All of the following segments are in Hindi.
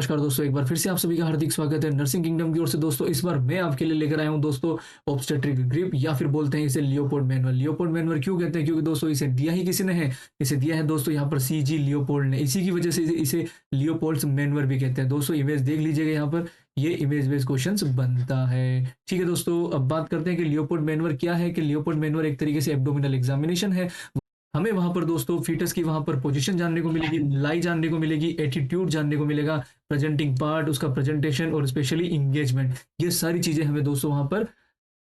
नमस्कार दोस्तों, एक बार फिर से आप सभी का हार्दिक स्वागत है नर्सिंग किंगडम की ओर से। दोस्तों इस बार मैं आपके लिए लेकर आया हूं दोस्तों ऑब्स्टेट्रिक ग्रिप, या फिर बोलते हैं इसे लियोपोल्ड मैनुअल। लियोपोल्ड मैनुअल क्यों कहते हैं? क्योंकि दोस्तों इसे दिया ही किसी ने है, इसे दिया है दोस्तों यहाँ पर सीजी लियोपोल्ड ने। इसी की वजह से इसे लियोपोल्ड्स मैनुअल भी कहते हैं। दोस्तों इमेज देख लीजिएगा, यहाँ पर ये इमेज बेस्ड क्वेश्चन बनता है। ठीक है दोस्तों, अब बात करते हैं कि लियोपोल्ड मैनुअल क्या है। कि लियोपोल्ड मैनुअल एक तरीके से एब्डोमिनल एग्जामिनेशन है। हमें वहां पर दोस्तों फीटस की वहां पर पोजीशन जानने को मिलेगी, लाई जानने को मिलेगी, एटीट्यूड जानने को मिलेगा, प्रेजेंटिंग पार्ट, उसका प्रेजेंटेशन और स्पेशली इंगेजमेंट, ये सारी चीजें हमें दोस्तों वहां पर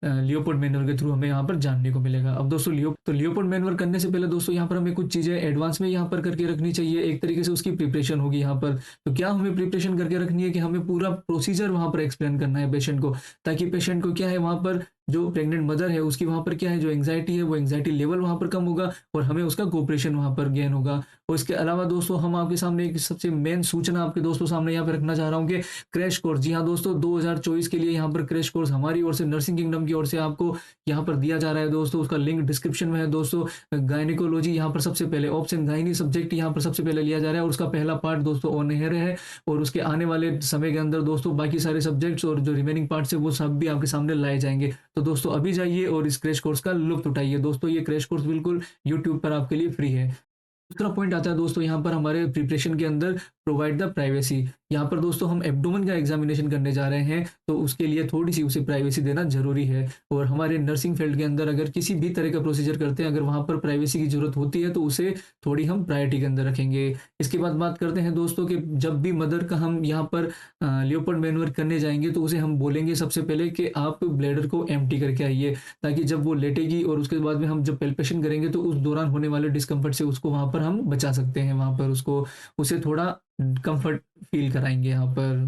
लियोपोल्ड मैनुअल के थ्रू हमें यहाँ पर जानने को मिलेगा। अब दोस्तों लियोपोल्ड मैनुअल करने से पहले दोस्तों यहाँ पर हमें कुछ चीजें एडवांस में यहाँ पर करके रखनी चाहिए। एक तरीके से उसकी प्रिपरेशन होगी यहाँ पर। तो क्या हमें प्रिपरेशन करके रखनी है कि हमें पूरा प्रोसीजर वहां पर एक्सप्लेन करना है पेशेंट को, ताकि पेशेंट को क्या है वहां पर जो प्रेग्नेंट मदर है उसकी वहां पर क्या है जो एंग्जाइटी है वो एंग्जाइटी लेवल वहां पर कम होगा और हमें उसका कोऑपरेशन वहां पर गेन होगा। और इसके अलावा दोस्तों हम आपके सामने एक सबसे मेन सूचना आपके दोस्तों सामने यहाँ पे रखना चाह रहा हूँ कि क्रैश कोर्स, जी हाँ दोस्तों 2024 के लिए यहाँ पर क्रैश कोर्स हमारी ओर से नर्सिंग किंगडम की ओर से आपको यहाँ पर दिया जा रहा है दोस्तों। उसका लिंक डिस्क्रिप्शन में है दोस्तों। गायनिकोलॉजी यहाँ पर सबसे पहले ऑप्शन गायनी सब्जेक्ट यहाँ पर सबसे पहले लिया जा रहा है और उसका पहला पार्ट दोस्तों ऑन एयर है। और उसके आने वाले समय के अंदर दोस्तों बाकी सारे सब्जेक्ट्स और जो रिमेनिंग पार्ट्स है वो सब भी आपके सामने लाए जाएंगे। तो दोस्तों अभी जाइए और इस क्रैश कोर्स का लुत्फ उठाइए। दोस्तों ये क्रैश कोर्स बिल्कुल यूट्यूब पर आपके लिए फ्री है। दूसरा पॉइंट आता है दोस्तों यहाँ पर हमारे प्रिपरेशन के अंदर प्रोवाइड द प्राइवेसी। यहाँ पर दोस्तों हम एब्डोमेन का एग्जामिनेशन करने जा रहे हैं तो उसके लिए थोड़ी सी उसे प्राइवेसी देना जरूरी है। और हमारे नर्सिंग फील्ड के अंदर अगर किसी भी तरह का प्रोसीजर करते हैं, अगर वहां पर प्राइवेसी की जरूरत होती है तो उसे थोड़ी हम प्रायोरिटी के अंदर रखेंगे। इसके बाद बात करते हैं दोस्तों कि जब भी मदर का हम यहाँ पर लियोपोल्ड मैनुअल करने जाएंगे तो उसे हम बोलेंगे सबसे पहले कि आप ब्लैडर को एम्प्टी करके आइए, ताकि जब वो लेटेगी और उसके बाद में हम जब पेल्पेशन करेंगे तो उस दौरान होने वाले डिस्कम्फर्ट से उसको वहां पर हम बचा सकते हैं। वहां पर उसको उसे थोड़ा कंफर्ट फील कराएंगे। यहाँ पर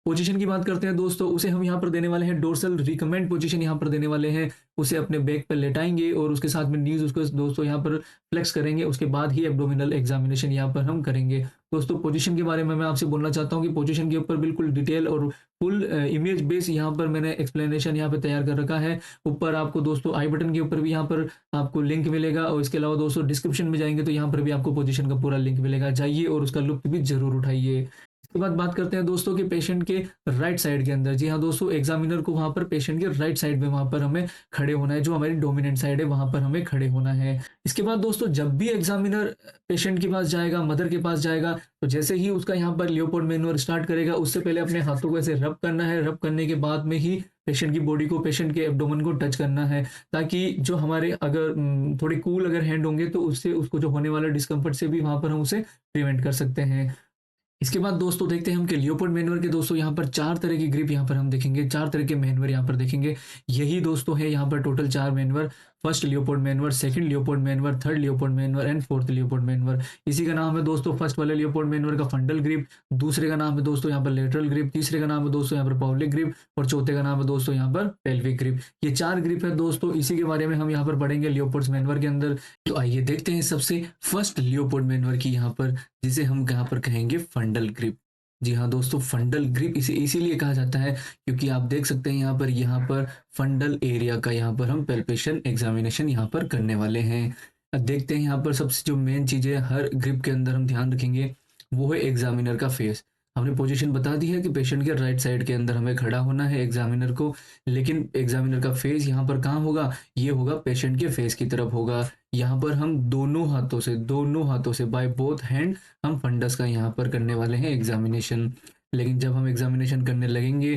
पोजीशन की बात करते हैं दोस्तों, उसे हम यहाँ पर देने वाले हैं डोर्सल रिकमेंड पोजीशन यहाँ पर देने वाले हैं। उसे अपने बैक पर लेटाएंगे और उसके साथ में नीज उसको दोस्तों यहाँ पर फ्लेक्स करेंगे। उसके बाद ही एब्डोमिनल एग्जामिनेशन यहाँ पर हम करेंगे। दोस्तों पोजीशन के बारे में मैं आपसे बोलना चाहता हूँ कि पोजीशन के ऊपर बिल्कुल डिटेल और फुल इमेज बेस यहाँ पर मैंने एक्सप्लेनेशन यहाँ पे तैयार कर रखा है। ऊपर आपको दोस्तों आई बटन के ऊपर भी यहाँ पर आपको लिंक मिलेगा और इसके अलावा दोस्तों डिस्क्रिप्शन में जाएंगे तो यहाँ पर भी आपको पोजीशन का पूरा लिंक मिलेगा। जाइए और उसका लुत्फ भी जरूर उठाइए। इसके बाद बात करते हैं दोस्तों कि पेशेंट के राइट साइड के अंदर, जी हाँ दोस्तों एग्जामिनर को वहां पर पेशेंट के राइट साइड में वहां पर हमें खड़े होना है, जो हमारी डोमिनेंट साइड है वहां पर हमें खड़े होना है। इसके बाद दोस्तों जब भी एग्जामिनर पेशेंट के पास जाएगा, मदर के पास जाएगा, तो जैसे ही उसका यहाँ पर लियोपोल्ड मैनुअल स्टार्ट करेगा उससे पहले अपने हाथों को ऐसे रब करना है। रब करने के बाद में ही पेशेंट की बॉडी को, पेशेंट के एब्डोमेन को टच करना है, ताकि जो हमारे अगर थोड़े कूल अगर हैंड होंगे तो उससे उसको जो होने वाला डिस्कम्फर्ट से भी वहां पर हम उसे प्रिवेंट कर सकते हैं। इसके बाद दोस्तों देखते हैं हम कि लियोपोल्ड मैनुअल के दोस्तों यहाँ पर चार तरह की ग्रिप यहाँ पर हम देखेंगे, चार तरह के मैनुअल यहाँ पर देखेंगे। यही दोस्तों है यहाँ पर टोटल चार manual. First Leopold manual, second Leopold manual, third Leopold manual and fourth Leopold manual. इसी का नाम है दोस्तों फर्स्ट वाले लियोपोल्ड मैनुअल का फंडल ग्रिप, दूसरे का नाम है दोस्तों यहाँ पर लेटरल ग्रिप, तीसरे का नाम है दोस्तों यहाँ पर पाउलिक ग्रिप और चौथे का नाम है दोस्तों यहाँ पर पेल्विक ग्रिप। ये चार ग्रिप है दोस्तों, इसी के बारे में हम यहाँ पर पढ़ेंगे लियोपोल्ड मैनुअल के अंदर। तो आइए देखते हैं सबसे फर्स्ट लियोपोल्ड मैनुअल की यहाँ पर, जिसे हम यहाँ पर कहेंगे फंडल ग्रिप। जी हाँ दोस्तों, फंडल ग्रिप इसे इसीलिए कहा जाता है क्योंकि आप देख सकते हैं यहाँ पर फंडल एरिया का यहाँ पर हम पेल्पेशन एग्जामिनेशन यहाँ पर करने वाले हैं। अब देखते हैं यहाँ पर सबसे जो मेन चीज़ है हर ग्रिप के अंदर हम ध्यान रखेंगे वो है एग्जामिनर का फेस। हमने पोजीशन बता दी है कि पेशेंट के राइट साइड के अंदर हमें खड़ा होना है एग्जामिनर को, लेकिन एग्जामिनर का फेस यहाँ पर कहाँ होगा? ये होगा पेशेंट के फेस की तरफ होगा। यहाँ पर हम दोनों हाथों से बाय बोथ हैंड हम फंडस का यहाँ पर करने वाले हैं एग्जामिनेशन। लेकिन जब हम एग्जामिनेशन करने लगेंगे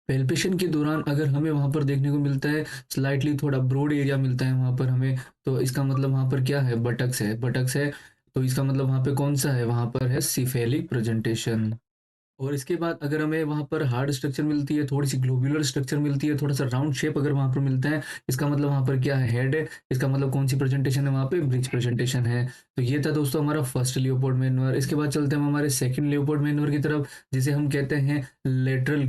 पेल्पेशन के दौरान अगर हमें वहां पर देखने को मिलता है स्लाइटली थोड़ा ब्रॉड एरिया मिलता है वहां पर हमें, तो इसका मतलब वहां पर क्या है? बटक्स है। तो इसका मतलब वहां पे कौन सा है? वहां पर है सिफेलिक प्रेजेंटेशन। और इसके बाद अगर हमें वहाँ पर हार्ड स्ट्रक्चर मिलती है, थोड़ी सी ग्लोब्यूलर स्ट्रक्चर मिलती है, थोड़ा सा राउंड शेप अगर वहाँ पर मिलता है, इसका मतलब वहाँ पर क्या है? हेड है। इसका मतलब कौन सी प्रेजेंटेशन है? वहाँ पे ब्रिज प्रेजेंटेशन है। तो ये था दोस्तों हमारा फर्स्ट लियोपोल्ड मैनुअल। इसके बाद चलते हैं हम हमारे सेकंड लियोपोल्ड मैनुअल की तरफ, जिसे हम कहते हैं लेटरल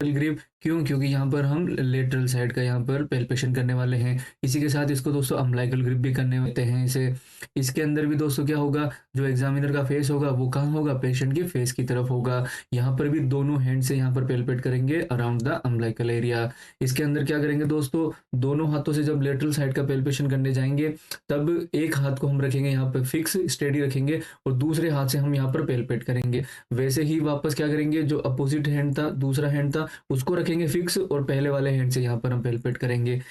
ग्रिप। क्यों? क्योंकि यहाँ पर हम लेटरल साइड का यहाँ पर पैल्पेशन करने वाले हैं। इसी के साथ इसको दोस्तों अम्बिलिकल ग्रिप भी करने होते हैं इसे। इसके अंदर भी दोस्तों क्या होगा, जो एग्जामिनर का फेस होगा वो कहाँ होगा, पेशेंट के फेस की तरफ होगा। यहाँ पर भी दोनों हैंड से यहाँ पर पैल्पेट करेंगे अराउंड द अम्बिलिकल एरिया। इसके अंदर क्या करेंगे दोस्तों, दोनों हाथों से जब लेटरल साइड का पैल्पेशन करने जाएंगे, तब एक हाथ को हम रखेंगे यहाँ पर फिक्स स्टेडी रखेंगे, और दूसरे हाथ से हम यहाँ पर पैल्पेट करेंगे। वैसे ही वापस क्या करेंगे, जो अपोजिट हैंड था, दूसरा हैंड था, उसको रखेंगे फिक्स, और पहले वाले हैंड से यहाँ पर हम पेलपेट करेंगे।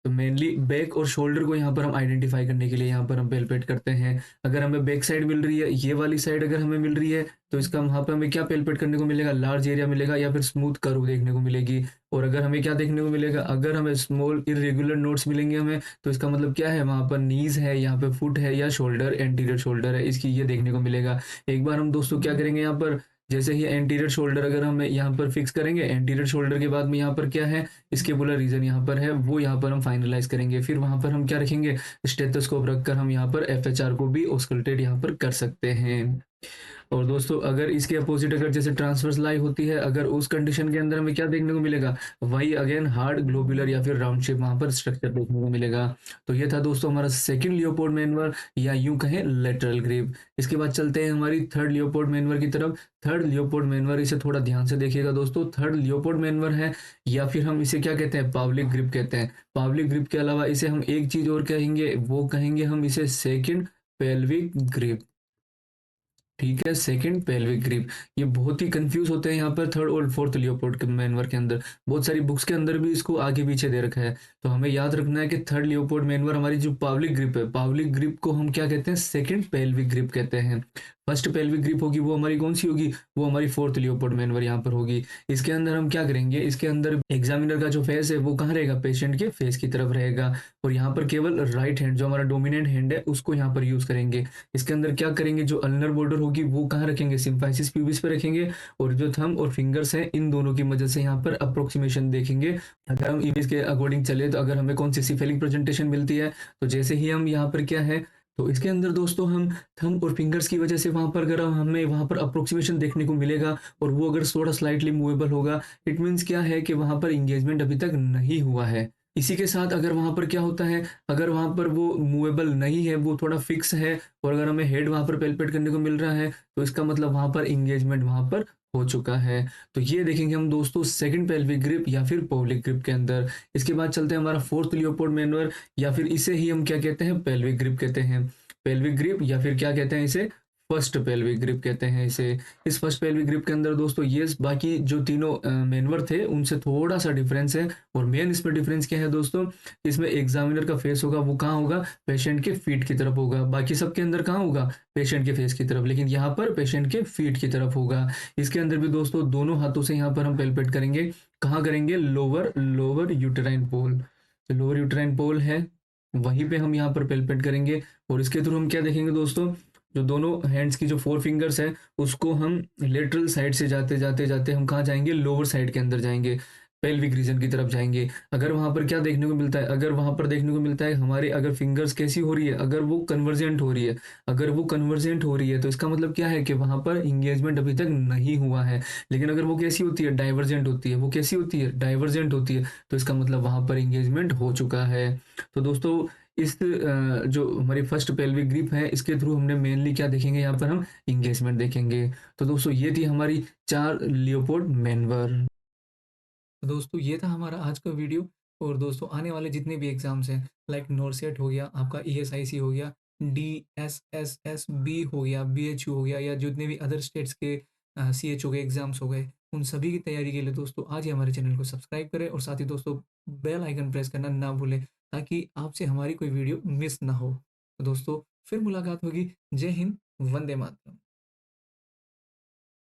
तो मेनली बैक और शोल्डर को यहाँ पर हम आइडेंटिफाई करने के लिए यहाँ पर हम पेलपेट करते हैं। अगर हमें बैक साइड मिल रही है, ये वाली साइड अगर हमें मिल रही है, तो इसका वहाँ पे हमें क्या पेलपेट करने को मिलेगा, लार्ज एरिया मिलेगा या फिर स्मूथ कर्व देखने को मिलेगी। और अगर हमें क्या देखने को मिलेगा, अगर हमें स्मॉल इरेगुलर नोट्स मिलेंगे हमें, तो इसका मतलब क्या है, वहाँ पर नीज है, यहाँ पे फुट है, या शोल्डर, एंटीरियर शोल्डर है, इसकी ये देखने को मिलेगा। एक बार हम दोस्तों क्या करेंगे यहाँ पर, जैसे ही एंटीरियर शोल्डर अगर हम यहाँ पर फिक्स करेंगे, एंटीरियर शोल्डर के बाद में यहाँ पर क्या है, स्केपुलर रीजन यहाँ पर है, वो यहाँ पर हम फाइनलाइज करेंगे। फिर वहाँ पर हम क्या रखेंगे, स्टेथोस्कोप रखकर हम यहाँ पर एफएचआर को भी ऑस्कल्टेट यहाँ पर कर सकते हैं। और दोस्तों अगर इसके अपोजिट अगर जैसे ट्रांसवर्स लाई होती है, अगर उस कंडीशन के अंदर हमें क्या देखने को मिलेगा, वही अगेन हार्ड ग्लोबुलर या फिर राउंड शेप वहां पर स्ट्रक्चर देखने को मिलेगा। तो ये था दोस्तों हमारा सेकंड लियोपोल्ड मैनवर, या यूं कहें लेटरल ग्रिप। इसके बाद चलते हैं हमारी थर्ड लियोपोल्ड मैनवर की तरफ। थर्ड लियोपोल्ड मैनवर, इसे थोड़ा ध्यान से देखिएगा दोस्तों। थर्ड लियोपोल्ड मैनवर है, या फिर हम इसे क्या कहते हैं, पावलिक ग्रिप कहते हैं। पावलिक ग्रिप के अलावा इसे हम एक चीज और कहेंगे, वो कहेंगे हम इसे सेकंड पेल्विक ग्रिप। ठीक है, सेकंड पेल्विक ग्रिप। ये बहुत ही कंफ्यूज होते हैं यहाँ पर थर्ड और फोर्थ लियोपोल्ड के मैनवर के अंदर। बहुत सारी बुक्स के अंदर भी इसको आगे पीछे दे रखा है। तो हमें याद रखना है कि थर्ड लियोपोल्ड मैनवर हमारी जो पावलिक ग्रिप है, पावलिक ग्रिप को हम क्या कहते हैं, सेकंड पेल्विक ग्रिप कहते हैं। फर्स्ट पेल्विक ग्रिप होगी वो हमारी कौन सी होगी, वो हमारी फोर्थ लियोपोल्ड मैनवर यहाँ पर होगी। इसके अंदर हम क्या करेंगे, इसके अंदर एग्जामिनर का जो फेस है वो कहाँ रहेगा, पेशेंट के फेस की तरफ रहेगा। और यहाँ पर केवल राइट हैंड, जो हमारा डोमिनेंट हैंड है, उसको यहाँ पर यूज करेंगे। इसके अंदर क्या करेंगे, जो अल्नर बॉर्डर होगी वो कहाँ रखेंगे, सिम्फाइसिस प्यूबिस पे रखेंगे। और जो थंब और फिंगर्स हैं, इन दोनों की मदद से यहाँ पर अप्रोक्सीमेशन देखेंगे। अगर हम इमेज के अकॉर्डिंग चले, तो अगर हमें कौन सी सिफेलिक प्रेजेंटेशन मिलती है, तो जैसे ही हम यहाँ पर क्या है, तो इसके अंदर दोस्तों हम थंब और फिंगर्स की वजह से वहां पर अगर हमें वहां पर अप्रोक्सीमेशन देखने को मिलेगा, और वो अगर थोड़ा स्लाइटली मूवेबल होगा, इट मीन्स क्या है कि वहां पर इंगेजमेंट अभी तक नहीं हुआ है। इसी के साथ अगर वहां पर क्या होता है, अगर वहां पर वो मूवेबल नहीं है, वो थोड़ा फिक्स है, और अगर हमें हेड वहां पर पेल्पेट करने को मिल रहा है, तो इसका मतलब वहां पर इंगेजमेंट वहां पर हो चुका है। तो ये देखेंगे हम दोस्तों सेकंड पेल्विक ग्रिप या फिर पोलिक ग्रिप के अंदर। इसके बाद चलते हैं हमारा फोर्थ लियोपोल्ड मैनवर, या फिर इसे ही हम क्या कहते हैं, पेल्विक ग्रिप कहते हैं। पेल्विक ग्रिप, या फिर क्या कहते हैं इसे, फर्स्ट पेल्विक ग्रिप कहते हैं इसे। इस फर्स्ट पेल्विक ग्रिप के अंदर दोस्तों ये बाकी जो तीनों मेनवर थे उनसे थोड़ा सा डिफरेंस है। और मेन इसमें डिफरेंस क्या है दोस्तों, इसमें एग्जामिनर का फेस होगा वो कहाँ होगा, पेशेंट के फीट की तरफ होगा। बाकी सबके अंदर कहाँ होगा, पेशेंट के फेस की तरफ, लेकिन यहाँ पर पेशेंट के फीट की तरफ होगा। इसके अंदर भी दोस्तों दोनों हाथों से यहाँ पर हम पेल्पेट करेंगे। कहाँ करेंगे, लोअर लोअर यूटेराइन पोल, जो लोअर यूटेराइन पोल है वहीं पे हम यहाँ पर पेल्पेट करेंगे। और इसके थ्रू हम क्या देखेंगे दोस्तों, जो दोनों हैंड्स की जो फोर फिंगर्स है, उसको हम लेटरल साइड से जाते जाते जाते हम कहाँ जाएंगे, लोअर साइड के अंदर जाएंगे, पेल्विक रीजन की तरफ जाएंगे। अगर वहां पर क्या देखने को मिलता है, अगर वहां पर देखने को मिलता है हमारे, अगर फिंगर्स कैसी हो रही है, अगर वो कन्वर्जेंट हो रही है, अगर वो कन्वर्जेंट हो रही है, तो इसका मतलब क्या है कि वहां पर इंगेजमेंट अभी तक नहीं हुआ है। लेकिन अगर वो कैसी होती है, डाइवर्जेंट होती है, वो कैसी होती है, डाइवर्जेंट होती है, तो इसका मतलब वहां पर इंगेजमेंट हो चुका है। तो दोस्तों इस जो हमारी फर्स्ट पेल्विक ग्रिप है, इसके थ्रू हमने मेनली क्या देखेंगे, यहाँ पर हम इंगेजमेंट देखेंगे। तो दोस्तों ये थी हमारी चार लियोपोल्ड मैनवर। तो दोस्तों ये था हमारा आज का वीडियो। और दोस्तों आने वाले जितने भी एग्जाम्स हैं, लाइक नोरसेट हो गया, आपका ईएसआईसी हो गया, डीएसएसएसबी हो गया, बीएचयू हो गया, या जितने भी अदर स्टेट्स के सीएचओ के एग्जाम्स हो गए, उन सभी की तैयारी के लिए दोस्तों आज ही हमारे चैनल को सब्सक्राइब करें, और साथ ही दोस्तों बेल आइकन प्रेस करना ना भूलें, ताकि आपसे हमारी कोई वीडियो मिस ना हो। तो दोस्तों फिर मुलाकात होगी। जय हिंद, वंदे मातरम।